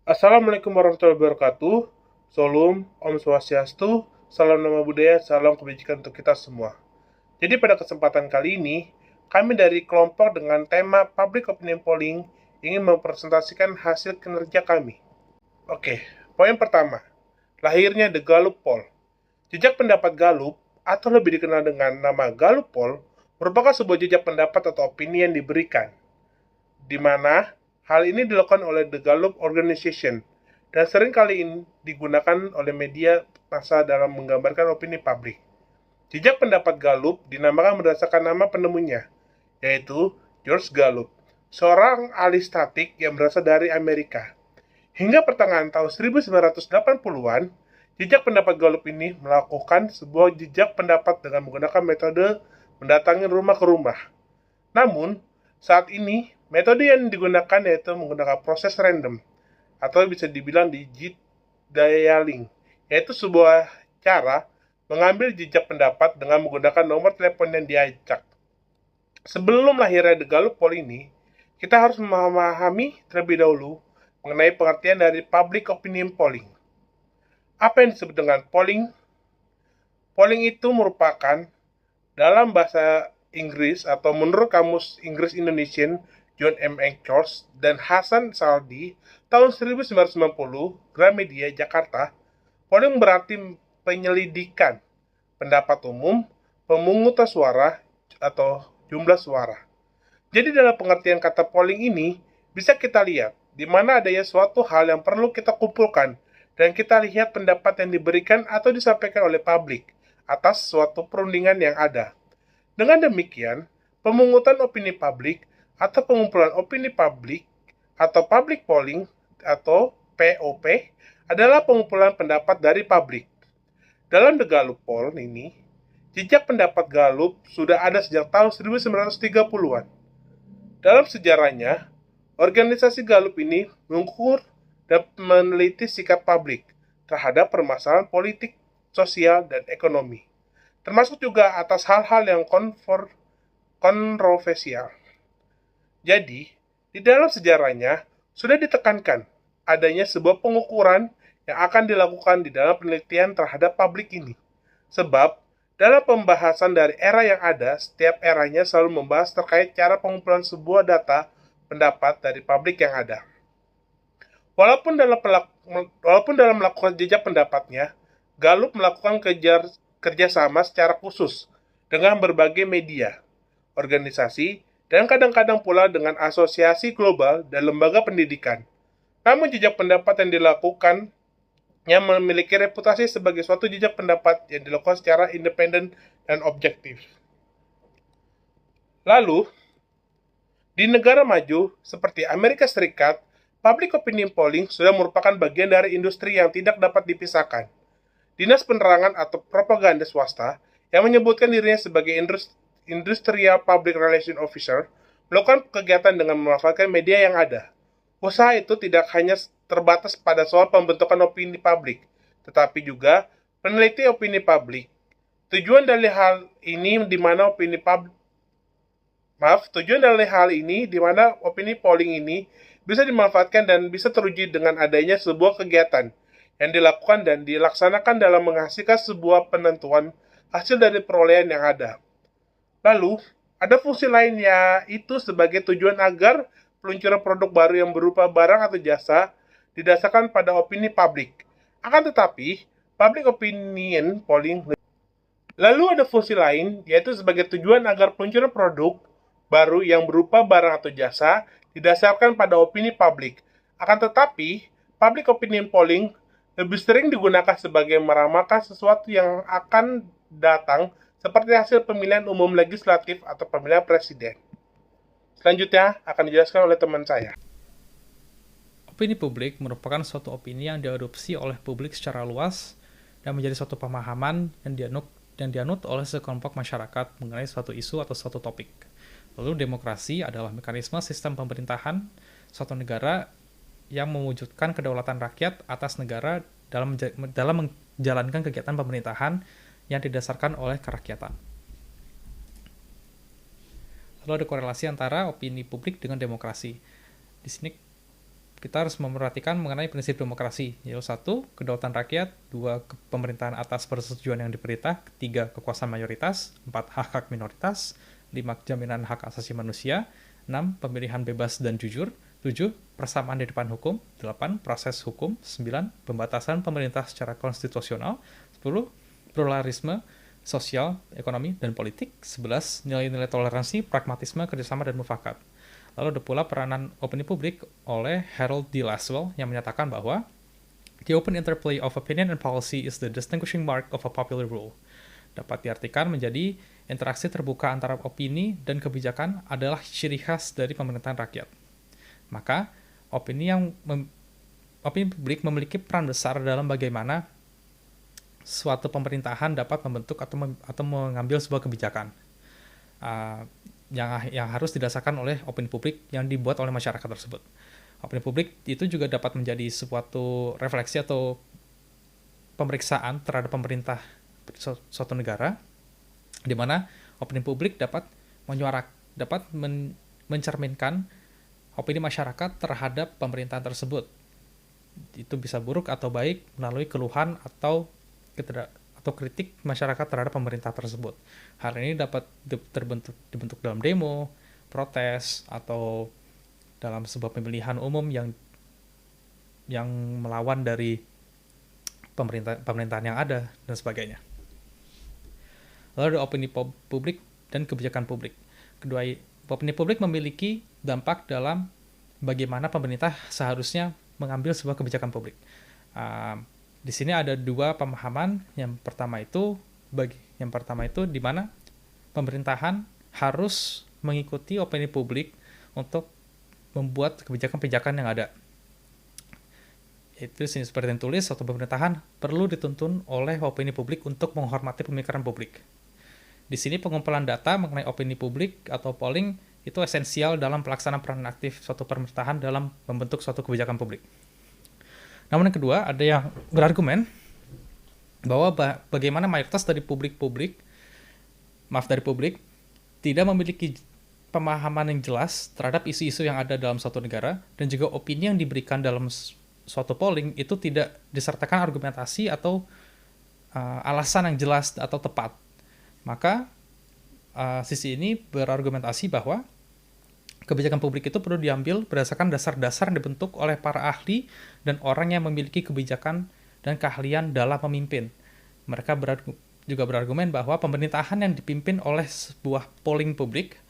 Assalamualaikum warahmatullahi wabarakatuh. Salam, Om Swastiastu, salam nama budaya, salam kebajikan untuk kita semua. Jadi pada kesempatan kali ini, kami dari kelompok dengan tema Public Opinion Polling ingin mempresentasikan hasil kinerja kami. Oke, poin pertama, lahirnya The Gallup Poll. Jejak pendapat Gallup, atau lebih dikenal dengan nama Gallup Poll, merupakan sebuah jejak pendapat atau opini yang diberikan, di mana hal ini dilakukan oleh The Gallup Organization dan sering kali ini digunakan oleh media massa dalam menggambarkan opini publik. Jejak pendapat Gallup dinamakan berdasarkan nama penemunya, yaitu George Gallup, seorang ahli statik yang berasal dari Amerika. Hingga pertengahan tahun 1980-an, jejak pendapat Gallup ini melakukan sebuah jejak pendapat dengan menggunakan metode mendatangi rumah ke rumah. Namun, saat ini, metode yang digunakan yaitu menggunakan proses random, atau bisa dibilang digit dialing, yaitu sebuah cara mengambil jejak pendapat dengan menggunakan nomor telepon yang diacak. Sebelum lahirnya The Gallup Poll ini, kita harus memahami terlebih dahulu mengenai pengertian dari Public Opinion Polling. Apa yang disebut dengan polling? Polling itu merupakan dalam bahasa Inggris atau menurut Kamus Inggris Indonesian John M. Engels dan Hasan Saldi tahun 1990, Gramedia, Jakarta, polling berarti penyelidikan pendapat umum, pemungutan suara, atau jumlah suara. Jadi dalam pengertian kata polling ini, bisa kita lihat di mana adanya suatu hal yang perlu kita kumpulkan dan kita lihat pendapat yang diberikan atau disampaikan oleh publik atas suatu perundingan yang ada. Dengan demikian, pemungutan opini publik atau pengumpulan opini publik atau public polling atau POP adalah pengumpulan pendapat dari publik. Dalam The Gallup Poll ini, jejak pendapat Gallup sudah ada sejak tahun 1930-an. Dalam sejarahnya, organisasi Gallup ini mengukur dan meneliti sikap publik terhadap permasalahan politik, sosial, dan ekonomi, termasuk juga atas hal-hal yang kontroversial. Jadi, di dalam sejarahnya sudah ditekankan adanya sebuah pengukuran yang akan dilakukan di dalam penelitian terhadap publik ini. Sebab, dalam pembahasan dari era yang ada, setiap eranya selalu membahas terkait cara pengumpulan sebuah data pendapat dari publik yang ada. Walaupun dalam melakukan jejak pendapatnya, Gallup melakukan kerjasama secara khusus dengan berbagai media, organisasi, dan kadang-kadang pula dengan asosiasi global dan lembaga pendidikan. Namun jejak pendapat yang dilakukan yang memiliki reputasi sebagai suatu jejak pendapat yang dilakukan secara independen dan objektif. Lalu, di negara maju seperti Amerika Serikat, public opinion polling sudah merupakan bagian dari industri yang tidak dapat dipisahkan. Dinas Penerangan atau propaganda swasta yang menyebutkan dirinya sebagai Industrial Public Relations Officer melakukan kegiatan dengan memanfaatkan media yang ada. Usaha itu tidak hanya terbatas pada soal pembentukan opini publik, tetapi juga peneliti opini publik. Tujuan dari hal ini di mana opini polling ini bisa dimanfaatkan dan bisa teruji dengan adanya sebuah kegiatan yang dilakukan dan dilaksanakan dalam menghasilkan sebuah penentuan hasil dari perolehan yang ada. Lalu, ada fungsi lainnya itu sebagai tujuan agar peluncuran produk baru yang berupa barang atau jasa didasarkan pada opini publik. Akan tetapi, public opinion polling lalu ada fungsi lain, yaitu sebagai tujuan agar peluncuran produk baru yang berupa barang atau jasa didasarkan pada opini publik. Akan tetapi, public opinion polling lebih sering digunakan sebagai meramalkan sesuatu yang akan datang seperti hasil pemilihan umum legislatif atau pemilihan presiden. Selanjutnya akan dijelaskan oleh teman saya. Opini publik merupakan suatu opini yang diadopsi oleh publik secara luas dan menjadi suatu pemahaman yang dianut oleh sekelompok masyarakat mengenai suatu isu atau suatu topik. Lalu demokrasi adalah mekanisme sistem pemerintahan suatu negara yang mewujudkan kedaulatan rakyat atas negara dalam menjalankan kegiatan pemerintahan yang didasarkan oleh kerakyatan. Lalu ada korelasi antara opini publik dengan demokrasi. Di sini kita harus memperhatikan mengenai prinsip demokrasi, yaitu 1. Kedaulatan rakyat, 2. Pemerintahan atas persetujuan yang diperintah, 3. Kekuasaan mayoritas, 4. Hak-hak minoritas, 5. Jaminan hak asasi manusia, 6. Pemilihan bebas dan jujur, 7. Persamaan di depan hukum, 8. Proses hukum, 9. Pembatasan pemerintah secara konstitusional, 10. Pluralisme sosial, ekonomi, dan politik, 11. Nilai-nilai toleransi, pragmatisme, kerjasama, dan mufakat. Lalu ada pula peranan opini publik oleh Harold D. Laswell yang menyatakan bahwa the open interplay of opinion and policy is the distinguishing mark of a popular rule. Dapat diartikan menjadi interaksi terbuka antara opini dan kebijakan adalah ciri khas dari pemerintahan rakyat. Maka, opini publik memiliki peran besar dalam bagaimana suatu pemerintahan dapat membentuk atau mengambil sebuah kebijakan. Yang harus didasarkan oleh opini publik yang dibuat oleh masyarakat tersebut. Opini publik itu juga dapat menjadi suatu refleksi atau pemeriksaan terhadap pemerintah suatu negara, di mana opini publik dapat mencerminkan opini masyarakat terhadap pemerintahan tersebut. Itu bisa buruk atau baik melalui keluhan atau kritik masyarakat terhadap pemerintah tersebut. Hal ini dapat dibentuk dalam demo, protes, atau dalam sebuah pemilihan umum yang melawan dari pemerintahan yang ada, dan sebagainya. Lalu ada opini publik dan kebijakan publik. Kedua, opini publik memiliki dampak dalam bagaimana pemerintah seharusnya mengambil sebuah kebijakan publik. Di sini ada dua pemahaman. Yang pertama itu di mana pemerintahan harus mengikuti opini publik untuk membuat kebijakan-kebijakan yang ada. Itu sini seperti yang tulis, suatu pemerintahan perlu dituntun oleh opini publik untuk menghormati pemikiran publik. Di sini pengumpulan data mengenai opini publik atau polling itu esensial dalam pelaksanaan peran aktif suatu pemerintahan dalam membentuk suatu kebijakan publik. Namun yang kedua, ada yang berargumen bahwa bagaimana mayoritas dari publik tidak memiliki pemahaman yang jelas terhadap isu-isu yang ada dalam suatu negara, dan juga opini yang diberikan dalam suatu polling itu tidak disertakan argumentasi atau alasan yang jelas atau tepat. Maka sisi ini berargumentasi bahwa kebijakan publik itu perlu diambil berdasarkan dasar-dasar yang dibentuk oleh para ahli dan orang yang memiliki kebijakan dan keahlian dalam memimpin. Mereka juga berargumen bahwa pemerintahan yang dipimpin oleh sebuah polling publik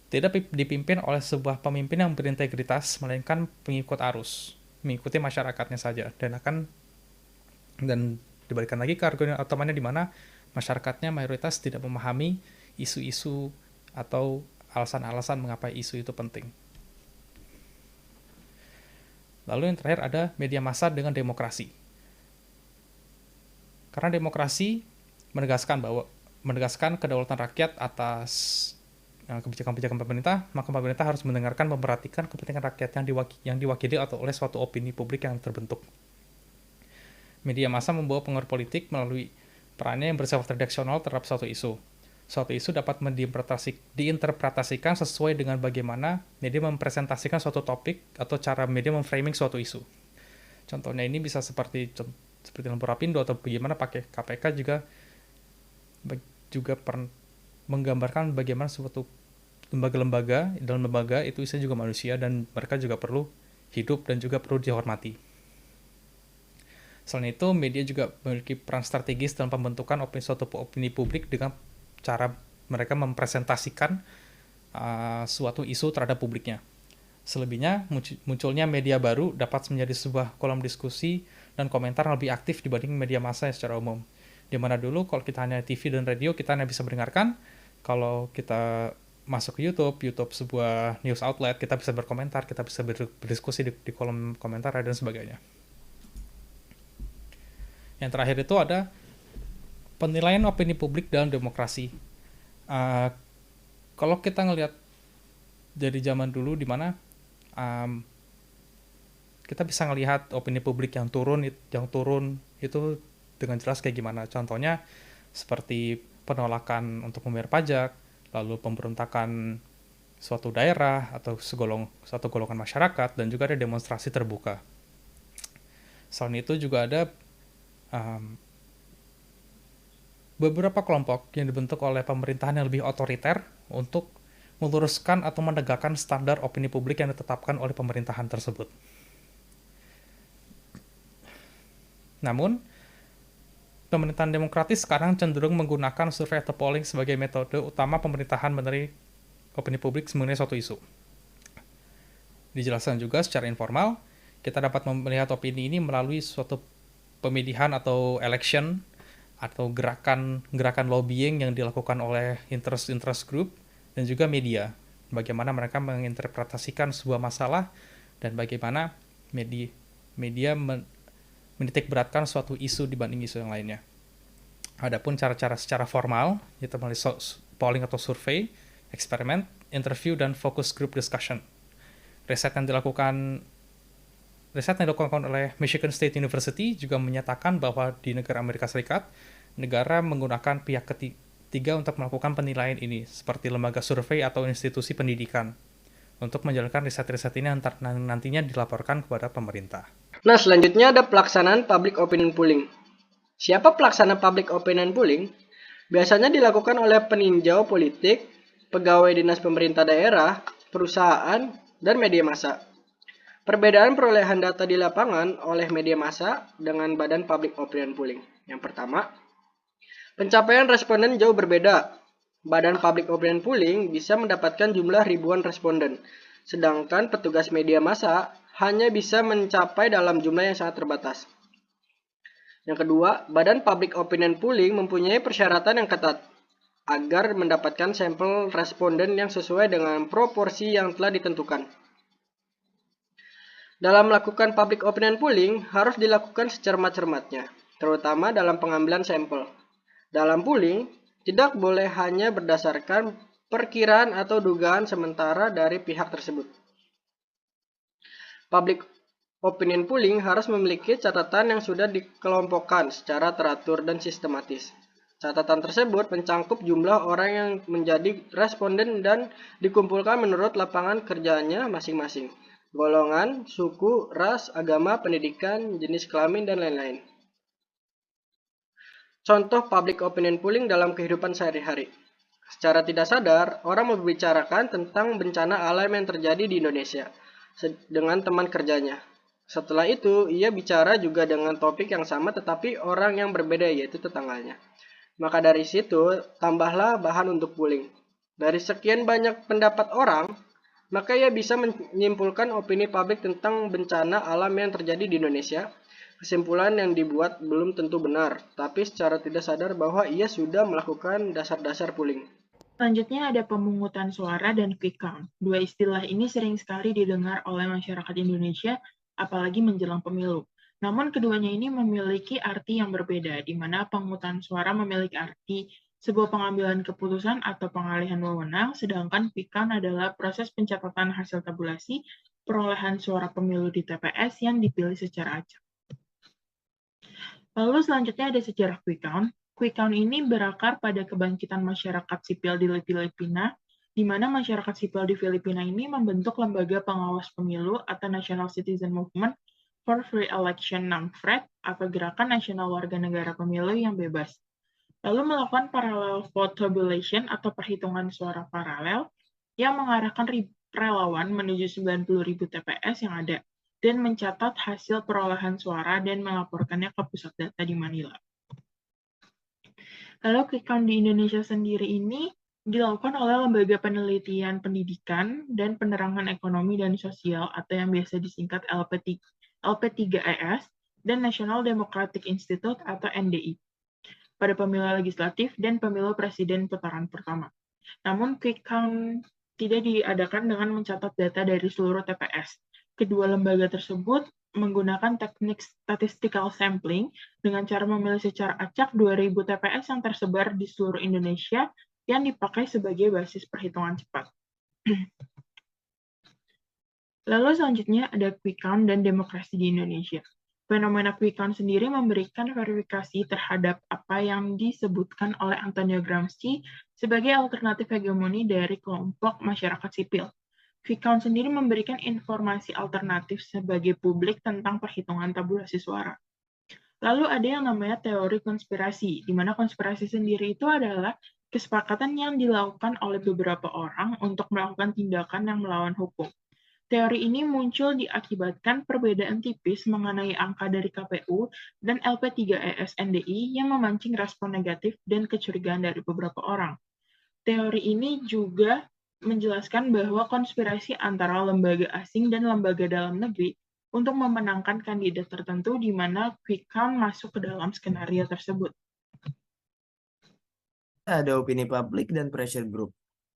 tidak dipimpin oleh sebuah pemimpin yang berintegritas, melainkan pengikut arus, mengikuti masyarakatnya saja, dan dibalikan lagi ke argumen utamanya di mana masyarakatnya mayoritas tidak memahami isu-isu atau alasan-alasan mengapa isu itu penting. Lalu yang terakhir ada media massa dengan demokrasi. Karena demokrasi menegaskan kedaulatan rakyat atas kebijakan-kebijakan pemerintah, maka pemerintah harus memperhatikan kepentingan rakyat yang diwakili atau oleh suatu opini publik yang terbentuk. Media massa membawa pengaruh politik melalui perannya yang bersifat redaksional terhadap suatu isu. Suatu isu dapat diinterpretasikan sesuai dengan bagaimana media mempresentasikan suatu topik atau cara media memframing suatu isu. Contohnya ini bisa seperti lampu rapindo, atau bagaimana pakai KPK juga menggambarkan bagaimana suatu dalam lembaga itu isinya juga manusia, dan mereka juga perlu hidup dan juga perlu dihormati. Selain itu, media juga memiliki peran strategis dalam pembentukan suatu opini publik dengan cara mereka mempresentasikan suatu isu terhadap publiknya. Selebihnya, munculnya media baru dapat menjadi sebuah kolom diskusi dan komentar yang lebih aktif dibanding media massa secara umum. Di mana dulu kalau kita hanya TV dan radio, kita hanya bisa mendengarkan. Kalau kita masuk ke YouTube sebuah news outlet, kita bisa berkomentar, kita bisa berdiskusi di kolom komentar dan sebagainya. Yang terakhir itu ada penilaian opini publik dalam demokrasi. Kalau kita ngelihat dari zaman dulu, di mana kita bisa ngelihat opini publik yang turun itu dengan jelas kayak gimana. Contohnya seperti penolakan untuk membayar pajak, lalu pemberontakan suatu daerah atau satu golongan masyarakat, dan juga ada demonstrasi terbuka. Selain itu juga ada beberapa kelompok yang dibentuk oleh pemerintahan yang lebih otoriter untuk meluruskan atau menegakkan standar opini publik yang ditetapkan oleh pemerintahan tersebut. Namun, pemerintahan demokratis sekarang cenderung menggunakan survei atau polling sebagai metode utama pemerintahan menilai opini publik mengenai suatu isu. Dijelaskan juga secara informal, kita dapat melihat opini ini melalui suatu pemilihan atau election atau gerakan lobbying yang dilakukan oleh interest group dan juga media. Bagaimana mereka menginterpretasikan sebuah masalah dan bagaimana media menitik beratkan suatu isu dibanding isu yang lainnya. Adapun cara-cara secara formal, yaitu melalui polling atau survei, eksperimen, interview, dan focus group discussion. Riset yang dilakukan oleh Michigan State University juga menyatakan bahwa di negara Amerika Serikat, negara menggunakan pihak ketiga untuk melakukan penilaian ini, seperti lembaga survei atau institusi pendidikan, untuk menjalankan riset-riset ini nantinya dilaporkan kepada pemerintah. Nah, selanjutnya ada pelaksanaan public opinion polling. Siapa pelaksana public opinion polling? Biasanya dilakukan oleh peninjau politik, pegawai dinas pemerintah daerah, perusahaan, dan media massa. Perbedaan perolehan data di lapangan oleh media massa dengan badan public opinion polling. Yang pertama, pencapaian responden jauh berbeda. Badan public opinion polling bisa mendapatkan jumlah ribuan responden, sedangkan petugas media massa hanya bisa mencapai dalam jumlah yang sangat terbatas. Yang kedua, badan public opinion polling mempunyai persyaratan yang ketat agar mendapatkan sampel responden yang sesuai dengan proporsi yang telah ditentukan. Dalam melakukan public opinion polling harus dilakukan secermat-cermatnya, terutama dalam pengambilan sampel. Dalam polling, tidak boleh hanya berdasarkan perkiraan atau dugaan sementara dari pihak tersebut. Public opinion polling harus memiliki catatan yang sudah dikelompokkan secara teratur dan sistematis. Catatan tersebut mencangkup jumlah orang yang menjadi responden dan dikumpulkan menurut lapangan kerjanya masing-masing, golongan, suku, ras, agama, pendidikan, jenis kelamin, dan lain-lain. Contoh public opinion polling dalam kehidupan sehari-hari. Secara tidak sadar, orang membicarakan tentang bencana alam yang terjadi di Indonesia dengan teman kerjanya. Setelah itu, ia bicara juga dengan topik yang sama tetapi orang yang berbeda, yaitu tetangganya. Maka dari situ, tambahlah bahan untuk polling. Dari sekian banyak pendapat orang, maka ia bisa menyimpulkan opini publik tentang bencana alam yang terjadi di Indonesia. Kesimpulan yang dibuat belum tentu benar, tapi secara tidak sadar bahwa ia sudah melakukan dasar-dasar polling. Selanjutnya ada pemungutan suara dan quick count. Dua istilah ini sering sekali didengar oleh masyarakat Indonesia, apalagi menjelang pemilu. Namun keduanya ini memiliki arti yang berbeda, di mana pemungutan suara memiliki arti sebuah pengambilan keputusan atau pengalihan wewenang, sedangkan quick count adalah proses pencatatan hasil tabulasi perolehan suara pemilu di TPS yang dipilih secara acak. Lalu selanjutnya ada sejarah quick count. Quick count ini berakar pada kebangkitan masyarakat sipil di Filipina, di mana masyarakat sipil di Filipina ini membentuk lembaga pengawas pemilu atau National Citizen Movement for Free Election NAMFRED atau Gerakan Nasional Warga Negara Pemilu yang Bebas. Lalu melakukan parallel vote tabulation atau perhitungan suara paralel yang mengarahkan relawan menuju 90.000 TPS yang ada dan mencatat hasil perolehan suara dan melaporkannya ke pusat data di Manila. Lalu quick count di Indonesia sendiri ini dilakukan oleh Lembaga Penelitian Pendidikan dan Penerangan Ekonomi dan Sosial atau yang biasa disingkat LP3ES dan National Democratic Institute atau NDI pada pemilu legislatif dan pemilu presiden putaran pertama. Namun quick count tidak diadakan dengan mencatat data dari seluruh TPS. Kedua lembaga tersebut menggunakan teknik statistical sampling dengan cara memilih secara acak 2.000 TPS yang tersebar di seluruh Indonesia yang dipakai sebagai basis perhitungan cepat. Lalu selanjutnya ada quick count dan demokrasi di Indonesia. Fenomena quick count sendiri memberikan verifikasi terhadap apa yang disebutkan oleh Antonio Gramsci sebagai alternatif hegemoni dari kelompok masyarakat sipil. Quick count sendiri memberikan informasi alternatif sebagai publik tentang perhitungan tabulasi suara. Lalu ada yang namanya teori konspirasi, di mana konspirasi sendiri itu adalah kesepakatan yang dilakukan oleh beberapa orang untuk melakukan tindakan yang melawan hukum. Teori ini muncul diakibatkan perbedaan tipis mengenai angka dari KPU dan LP3ES NDI yang memancing respon negatif dan kecurigaan dari beberapa orang. Teori ini juga menjelaskan bahwa konspirasi antara lembaga asing dan lembaga dalam negeri untuk memenangkan kandidat tertentu di mana quick count masuk ke dalam skenario tersebut. Ada opini publik dan pressure group.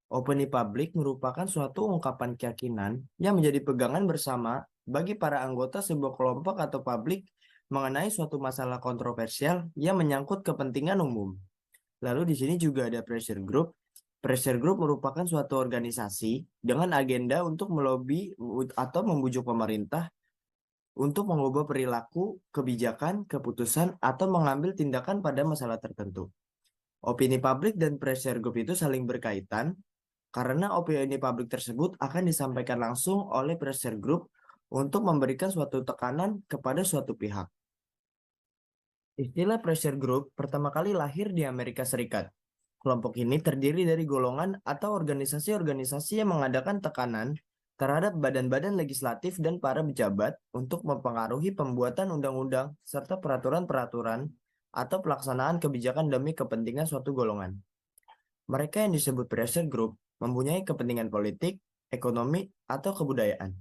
Opini publik merupakan suatu ungkapan keyakinan yang menjadi pegangan bersama bagi para anggota sebuah kelompok atau publik mengenai suatu masalah kontroversial yang menyangkut kepentingan umum. Lalu di sini juga ada pressure group. Pressure group merupakan suatu organisasi dengan agenda untuk melobi atau membujuk pemerintah untuk mengubah perilaku, kebijakan, keputusan, atau mengambil tindakan pada masalah tertentu. Opini publik dan pressure group itu saling berkaitan karena opini publik tersebut akan disampaikan langsung oleh pressure group untuk memberikan suatu tekanan kepada suatu pihak. Istilah pressure group pertama kali lahir di Amerika Serikat. Kelompok ini terdiri dari golongan atau organisasi-organisasi yang mengadakan tekanan terhadap badan-badan legislatif dan para pejabat untuk mempengaruhi pembuatan undang-undang serta peraturan-peraturan atau pelaksanaan kebijakan demi kepentingan suatu golongan. Mereka yang disebut pressure group mempunyai kepentingan politik, ekonomi, atau kebudayaan.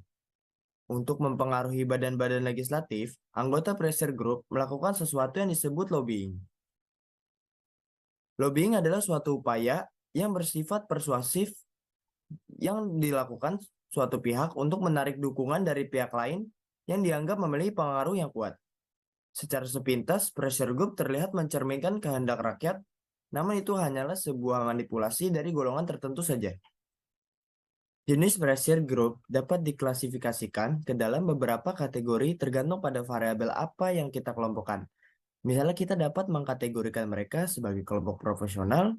Untuk mempengaruhi badan-badan legislatif, anggota pressure group melakukan sesuatu yang disebut lobbying. Lobbying adalah suatu upaya yang bersifat persuasif yang dilakukan suatu pihak untuk menarik dukungan dari pihak lain yang dianggap memiliki pengaruh yang kuat. Secara sepintas, pressure group terlihat mencerminkan kehendak rakyat, namun itu hanyalah sebuah manipulasi dari golongan tertentu saja. Jenis pressure group dapat diklasifikasikan ke dalam beberapa kategori tergantung pada variabel apa yang kita kelompokkan. Misalnya kita dapat mengkategorikan mereka sebagai kelompok profesional,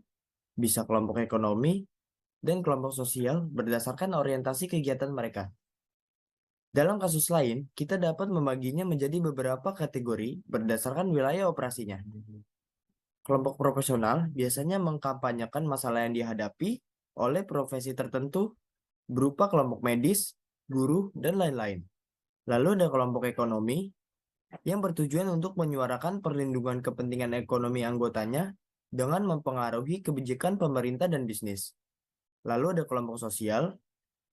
bisa kelompok ekonomi, dan kelompok sosial berdasarkan orientasi kegiatan mereka. Dalam kasus lain, kita dapat membaginya menjadi beberapa kategori berdasarkan wilayah operasinya. Kelompok profesional biasanya mengkampanyekan masalah yang dihadapi oleh profesi tertentu berupa kelompok medis, guru, dan lain-lain. Lalu ada kelompok ekonomi yang bertujuan untuk menyuarakan perlindungan kepentingan ekonomi anggotanya dengan mempengaruhi kebijakan pemerintah dan bisnis. Lalu ada kelompok sosial,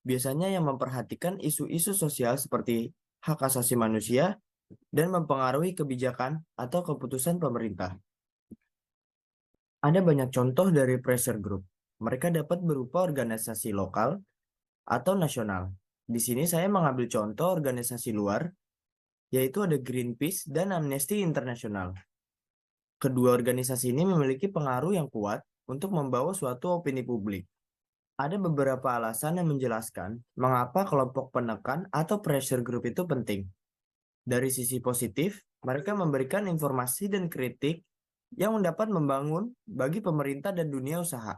biasanya yang memperhatikan isu-isu sosial seperti hak asasi manusia dan mempengaruhi kebijakan atau keputusan pemerintah. Ada banyak contoh dari pressure group. Mereka dapat berupa organisasi lokal atau nasional. Di sini saya mengambil contoh organisasi luar, yaitu ada Greenpeace dan Amnesty International. Kedua organisasi ini memiliki pengaruh yang kuat untuk membawa suatu opini publik. Ada beberapa alasan yang menjelaskan mengapa kelompok penekan atau pressure group itu penting. Dari sisi positif, mereka memberikan informasi dan kritik yang dapat membangun bagi pemerintah dan dunia usaha.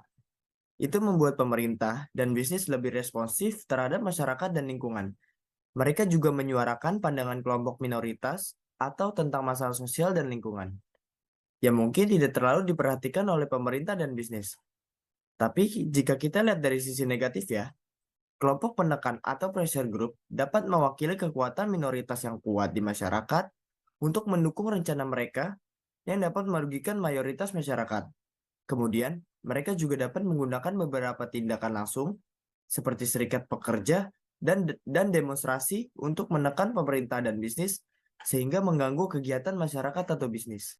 Itu membuat pemerintah dan bisnis lebih responsif terhadap masyarakat dan lingkungan. Mereka juga menyuarakan pandangan kelompok minoritas atau tentang masalah sosial dan lingkungan, yang mungkin tidak terlalu diperhatikan oleh pemerintah dan bisnis. Tapi jika kita lihat dari sisi negatif ya, kelompok penekan atau pressure group dapat mewakili kekuatan minoritas yang kuat di masyarakat untuk mendukung rencana mereka yang dapat merugikan mayoritas masyarakat. Kemudian, mereka juga dapat menggunakan beberapa tindakan langsung, seperti serikat pekerja dan demonstrasi untuk menekan pemerintah dan bisnis, sehingga mengganggu kegiatan masyarakat atau bisnis.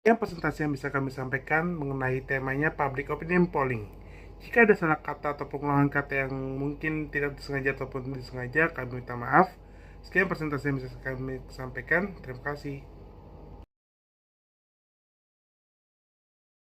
Yang presentasi yang bisa kami sampaikan mengenai temanya public opinion polling. Jika ada salah kata atau pengulangan kata yang mungkin tidak disengaja ataupun disengaja, kami minta maaf. Sekian presentasi yang bisa kami sampaikan. Terima kasih.